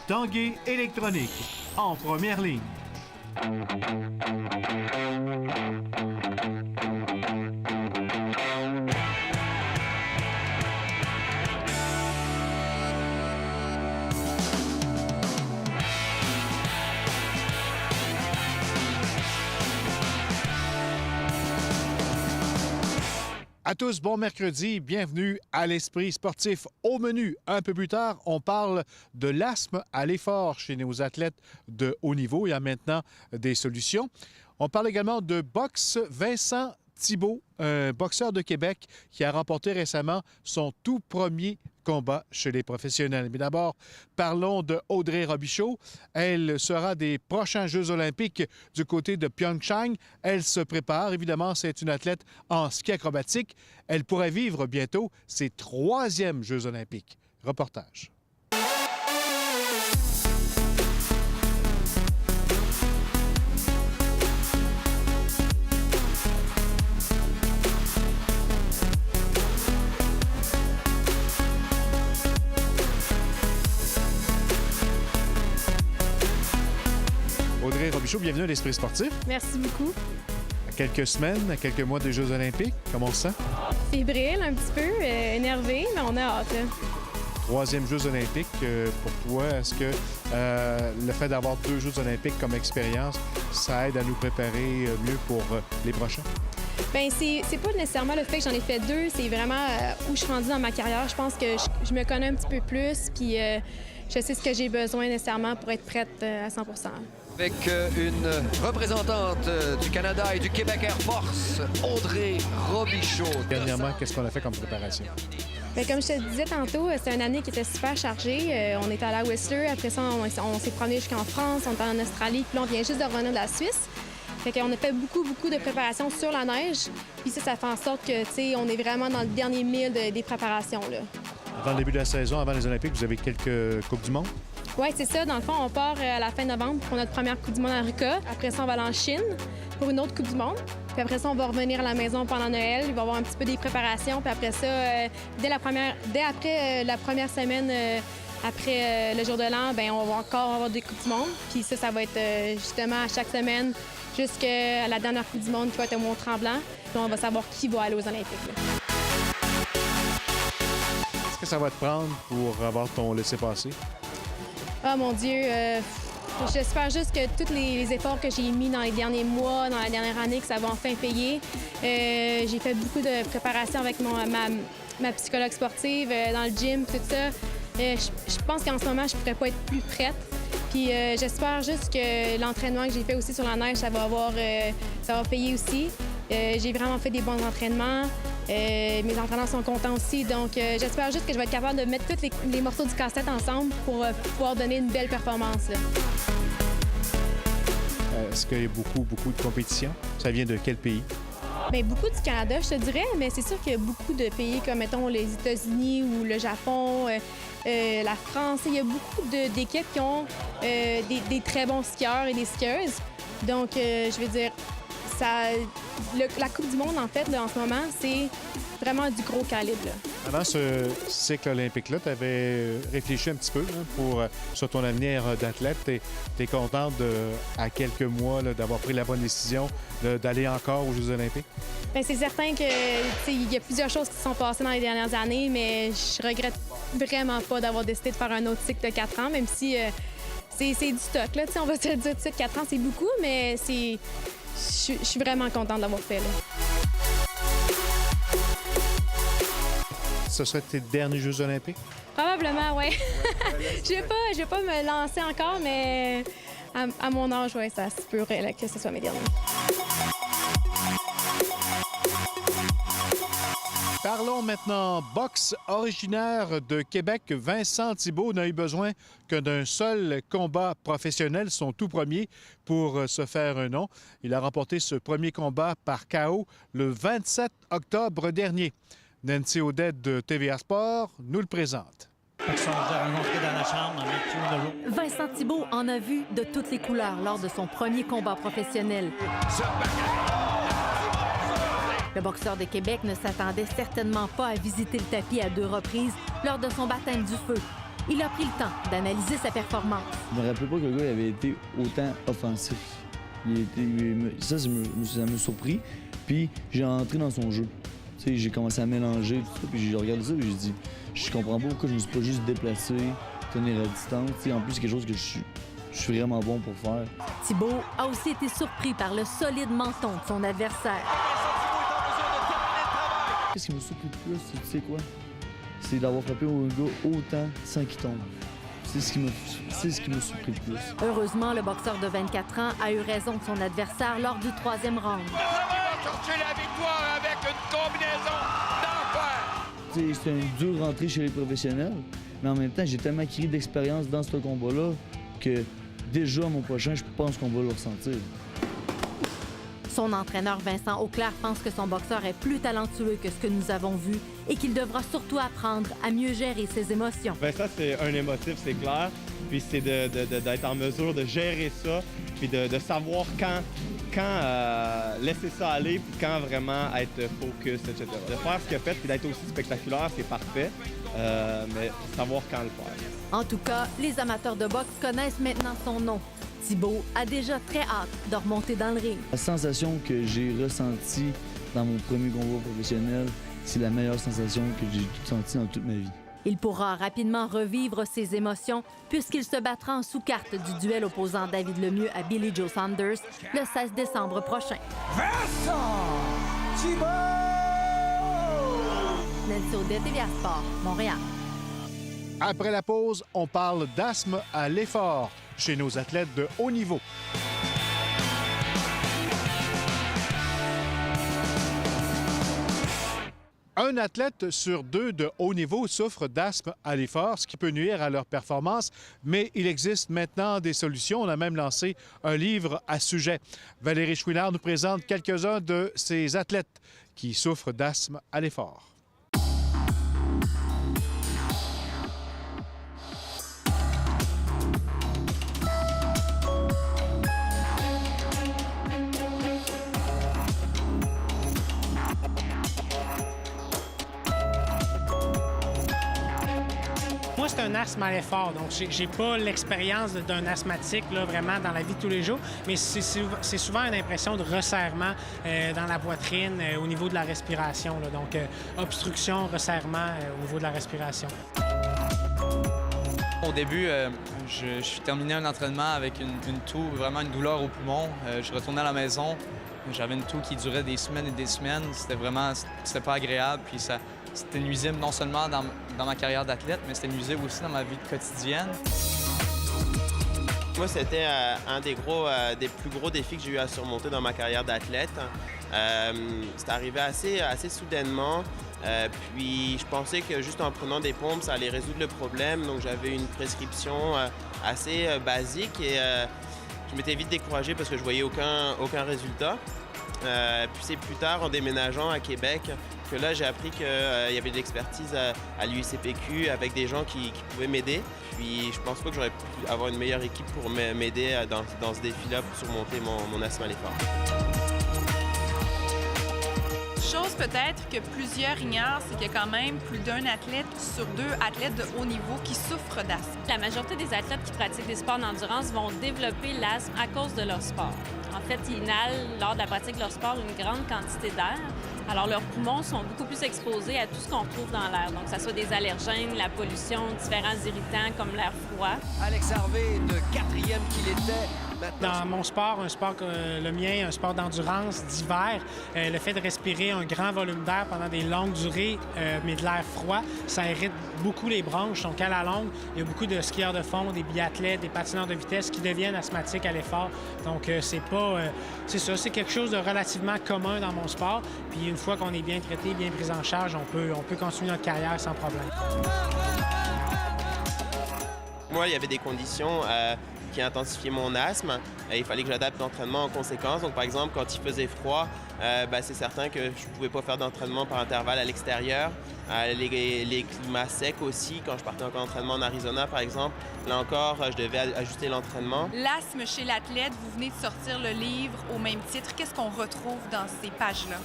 Tanguay électronique, en première ligne. À tous, bon mercredi, bienvenue à l'Esprit sportif. Au menu, un peu plus tard, on parle de l'asthme à l'effort chez nos athlètes de haut niveau. Il y a maintenant des solutions. On parle également de boxe. Vincent Thibault, un boxeur de Québec qui a remporté récemment son tout premier combat chez les professionnels. Mais d'abord, parlons de Audrey Robichaud. Elle sera des prochains Jeux olympiques du côté de Pyeongchang. Elle se prépare. Évidemment, c'est une athlète en ski acrobatique. Elle pourrait vivre bientôt ses 3e Jeux olympiques. Reportage. Audrey Robichaud, bienvenue à l'Esprit sportif. Merci beaucoup. À quelques semaines, à quelques mois des Jeux olympiques, comment on se sent? Fébrile un petit peu, énervé, mais on a hâte. Là. 3e Jeux olympiques pour toi. Est-ce que le fait d'avoir 2 Jeux olympiques comme expérience, ça aide à nous préparer mieux pour les prochains? Bien, c'est pas nécessairement le fait que j'en ai fait 2, c'est vraiment où je suis rendue dans ma carrière. Je pense que je me connais un petit peu plus, puis je sais ce que j'ai besoin nécessairement pour être prête à 100 %. Avec une représentante du Canada et du Québec Air Force, Audrey Robichaud. Dernièrement, qu'est-ce qu'on a fait comme préparation? Bien, comme je te disais tantôt, c'était une année qui était super chargée. On est allé à Whistler, après ça, on s'est promené jusqu'en France, on est en Australie, puis là, on vient juste de revenir de la Suisse. Fait qu'on a fait beaucoup de préparation sur la neige. Puis ça fait en sorte que, tu sais, on est vraiment dans le dernier mille des préparations, là. Avant le début de la saison, avant les Olympiques, vous avez quelques Coupes du monde? Oui, c'est ça. Dans le fond, on part à la fin novembre pour notre première Coupe du monde à Ruka. Après ça, on va aller en Chine pour une autre Coupe du monde. Puis après ça, on va revenir à la maison pendant Noël. Il va y avoir un petit peu des préparations. Puis après ça, dès après la première semaine après le jour de l'an, bien, on va encore avoir des Coupes du monde. Puis ça va être justement à chaque semaine jusqu'à la dernière Coupe du monde qui va être au Mont-Tremblant. Puis on va savoir qui va aller aux Olympiques. Là. Qu'est-ce que ça va te prendre pour avoir ton laissez-passer? Ah, mon Dieu! J'espère juste que tous les efforts que j'ai mis dans les derniers mois, dans la dernière année, que ça va enfin payer. J'ai fait beaucoup de préparation avec ma psychologue sportive dans le gym, tout ça. Je pense qu'en ce moment, je pourrais pas être plus prête. Puis j'espère juste que l'entraînement que j'ai fait aussi sur la neige, ça va payer aussi. J'ai vraiment fait des bons entraînements. Mes entraîneurs sont contents aussi. Donc, j'espère juste que je vais être capable de mettre tous les morceaux du casse-tête ensemble pour pouvoir donner une belle performance. Là. Est-ce qu'il y a beaucoup de compétition? Ça vient de quel pays? Bien, beaucoup du Canada, je te dirais, mais c'est sûr qu'il y a beaucoup de pays comme, mettons, les États-Unis ou le Japon, la France. Il y a beaucoup d'équipes qui ont des très bons skieurs et des skieuses. Donc, je veux dire, la Coupe du monde, en fait, là, en ce moment, c'est vraiment du gros calibre. Là. Avant ce cycle olympique-là, tu avais réfléchi un petit peu sur ton avenir d'athlète. Tu es contente, à quelques mois, d'avoir pris la bonne décision d'aller encore aux Jeux olympiques? Bien, c'est certain qu'il y a plusieurs choses qui se sont passées dans les dernières années, mais je regrette vraiment pas d'avoir décidé de faire un autre cycle de 4 ans, même si c'est du stock. Là, on va se le dire tout de suite, 4 ans, c'est beaucoup, mais je suis vraiment contente de l'avoir fait. Là. Ce serait tes derniers Jeux olympiques? Probablement, oui. Je vais pas me lancer encore, mais à mon âge, oui, ça se pourrait là, que ce soit mes derniers. Parlons maintenant boxe. Originaire de Québec, Vincent Thibault n'a eu besoin que d'un seul combat professionnel, son tout premier, pour se faire un nom. Il a remporté ce premier combat par KO le 27 octobre dernier. Nancy Odette de TVA Sport nous le présente. Vincent Thibault en a vu de toutes les couleurs lors de son premier combat professionnel. Le boxeur de Québec ne s'attendait certainement pas à visiter le tapis à 2 reprises lors de son baptême du feu. Il a pris le temps d'analyser sa performance. Je me rappelais pas que le gars il avait été autant offensif. Ça m'a surpris. Puis j'ai entré dans son jeu. Tu sais, j'ai commencé à mélanger tout ça, puis j'ai regardé ça et j'ai dit, je comprends pas pourquoi je me suis pas juste déplacé, tenir à distance. Tu sais, en plus, c'est quelque chose que je suis vraiment bon pour faire. Thibault a aussi été surpris par le solide menton de son adversaire. Qu'est-ce qui m'a surpris le plus, tu sais quoi? C'est d'avoir frappé un gars autant sans qu'il tombe. C'est ce qui m'a surpris le plus. Heureusement, le boxeur de 24 ans a eu raison de son adversaire lors du 3e round. Il va chercher la victoire avec une combinaison d'enfer! C'était une dure rentrée chez les professionnels, mais en même temps, j'ai tellement acquis d'expérience dans ce combat-là que déjà, mon prochain, je pense qu'on va le ressentir. Son entraîneur Vincent Auclair pense que son boxeur est plus talentueux que ce que nous avons vu et qu'il devra surtout apprendre à mieux gérer ses émotions. Vincent, c'est un émotif, c'est clair. Puis c'est d'être en mesure de gérer ça, puis de savoir quand laisser ça aller, puis quand vraiment être focus, etc. De faire ce qu'il a fait, puis d'être aussi spectaculaire, c'est parfait, mais savoir quand le faire. En tout cas, les amateurs de boxe connaissent maintenant son nom. Thibault a déjà très hâte de remonter dans le ring. La sensation que j'ai ressentie dans mon premier combat professionnel, c'est la meilleure sensation que j'ai sentie dans toute ma vie. Il pourra rapidement revivre ses émotions puisqu'il se battra en sous-carte du duel opposant David Lemieux à Billy Joe Saunders le 16 décembre prochain. Nancy Audet, TVA Sport, Montréal. Après la pause, on parle d'asthme à l'effort chez nos athlètes de haut niveau. Un athlète sur 2 de haut niveau souffre d'asthme à l'effort, ce qui peut nuire à leur performance, mais il existe maintenant des solutions. On a même lancé un livre à ce sujet. Valérie Chouinard nous présente quelques-uns de ces athlètes qui souffrent d'asthme à l'effort. Moi, c'est un asthme à l'effort, donc j'ai pas l'expérience d'un asthmatique là, vraiment dans la vie de tous les jours, mais c'est souvent une impression de resserrement dans la poitrine au niveau de la respiration, là, donc obstruction, resserrement au niveau de la respiration. Au début, je suis terminé un entraînement avec une toux, vraiment une douleur au poumon. Je retournais à la maison, j'avais une toux qui durait des semaines et des semaines. C'était pas agréable, puis c'était nuisible non seulement dans ma carrière d'athlète, mais c'était nuisible aussi dans ma vie quotidienne. Moi, c'était un des plus gros défis que j'ai eu à surmonter dans ma carrière d'athlète. C'est arrivé assez soudainement. Puis je pensais que juste en prenant des pompes, ça allait résoudre le problème. Donc j'avais une prescription assez basique et je m'étais vite découragé parce que je voyais aucun résultat. Puis c'est plus tard, en déménageant à Québec, que là j'ai appris qu'il y avait de l'expertise à l'UICPQ avec des gens qui pouvaient m'aider. Puis je pense pas que j'aurais pu avoir une meilleure équipe pour m'aider dans ce défi-là pour surmonter mon asthme à l'effort. Chose peut-être que plusieurs ignorent, c'est qu'il y a quand même plus d'un athlète sur 2 athlètes de haut niveau qui souffrent d'asthme. La majorité des athlètes qui pratiquent des sports d'endurance vont développer l'asthme à cause de leur sport. En fait, ils inhalent lors de la pratique de leur sport une grande quantité d'air. Alors, leurs poumons sont beaucoup plus exposés à tout ce qu'on retrouve dans l'air. Donc, que ce soit des allergènes, la pollution, différents irritants comme l'air froid. Alex Harvey, de 4e qu'il était. Dans mon sport, un sport le mien, un sport d'endurance d'hiver, le fait de respirer un grand volume d'air pendant des longues durées, mais de l'air froid, ça irrite beaucoup les bronches. Donc, à la longue, il y a beaucoup de skieurs de fond, des biathlètes, des patineurs de vitesse qui deviennent asthmatiques à l'effort. Donc, c'est quelque chose de relativement commun dans mon sport. Puis, une fois qu'on est bien traité, bien pris en charge, on peut continuer notre carrière sans problème. Moi, il y avait des conditions qui intensifiaient mon asthme. Il fallait que j'adapte l'entraînement en conséquence. Donc, par exemple, quand il faisait froid, c'est certain que je ne pouvais pas faire d'entraînement par intervalle à l'extérieur. Les climats secs aussi, quand je partais en entraînement en Arizona, par exemple, là encore, je devais ajuster l'entraînement. L'asthme chez l'athlète, vous venez de sortir le livre au même titre. Qu'est-ce qu'on retrouve dans ces pages-là?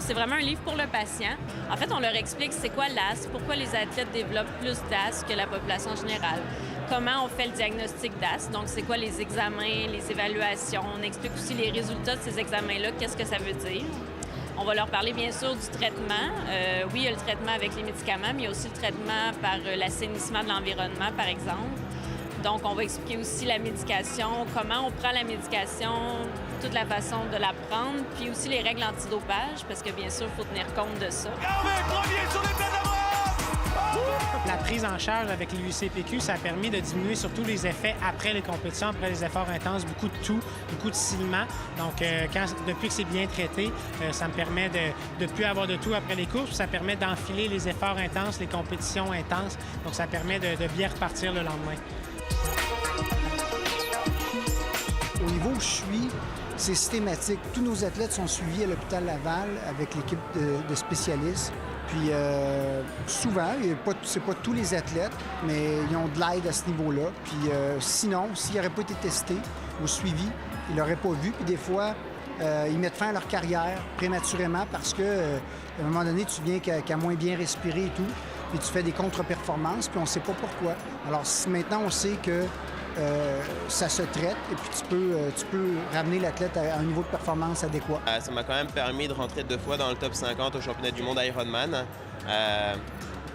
C'est vraiment un livre pour le patient. En fait, on leur explique c'est quoi l'asthme, pourquoi les athlètes développent plus d'asthme que la population générale, comment on fait le diagnostic d'asthme, donc c'est quoi les examens, les évaluations. On explique aussi les résultats de ces examens-là, qu'est-ce que ça veut dire. On va leur parler bien sûr du traitement. Oui, il y a le traitement avec les médicaments, mais il y a aussi le traitement par l'assainissement de l'environnement, par exemple. Donc, on va expliquer aussi la médication, comment on prend la médication, toute la façon de la prendre, puis aussi les règles antidopage, parce que bien sûr, il faut tenir compte de ça. La prise en charge avec l'UCPQ, ça a permis de diminuer surtout les effets après les compétitions, après les efforts intenses, beaucoup de toux, beaucoup de silement. Donc, depuis que c'est bien traité, ça me permet de ne plus avoir de toux après les courses, puis ça permet d'enfiler les efforts intenses, les compétitions intenses. Donc, ça permet de bien repartir le lendemain. Au niveau où je suis, c'est systématique. Tous nos athlètes sont suivis à l'hôpital Laval avec l'équipe de spécialistes. Puis souvent, c'est pas tous les athlètes, mais ils ont de l'aide à ce niveau-là. Puis sinon, s'ils n'auraient pas été testés ou suivis, ils l'auraient pas vu. Puis des fois, ils mettent fin à leur carrière prématurément parce que à un moment donné, tu viens qu'à moins bien respirer et tout. Puis tu fais des contre-performances, puis on ne sait pas pourquoi. Alors maintenant, on sait que ça se traite et puis tu peux ramener l'athlète à un niveau de performance adéquat. Ça m'a quand même permis de rentrer 2 fois dans le top 50 au championnat du monde Ironman.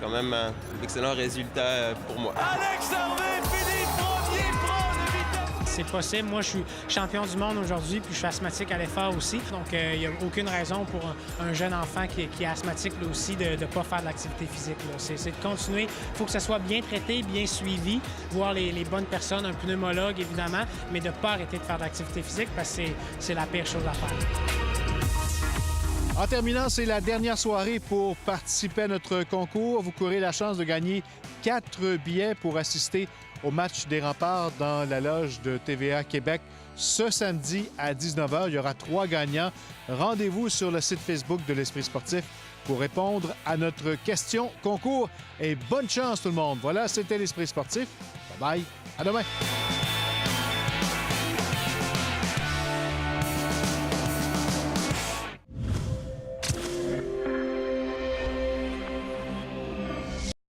Quand même un excellent résultat pour moi. Alex Harvey finit premier, prend le vitesse. C'est possible. Moi, je suis champion du monde aujourd'hui, puis je suis asthmatique à l'effort aussi. Donc, il n'y a aucune raison pour un jeune enfant qui est asthmatique là aussi de ne pas faire de l'activité physique. C'est de continuer. Il faut que ça soit bien traité, bien suivi, voir les bonnes personnes, un pneumologue évidemment, mais de ne pas arrêter de faire de l'activité physique parce que c'est la pire chose à faire. En terminant, c'est la dernière soirée pour participer à notre concours. Vous courez la chance de gagner 4 billets pour assister au match des Remparts dans la loge de TVA Québec ce samedi à 19h. Il y aura 3 gagnants. Rendez-vous sur le site Facebook de l'Esprit sportif pour répondre à notre question concours. Et bonne chance tout le monde. Voilà, c'était l'Esprit sportif. Bye bye. À demain.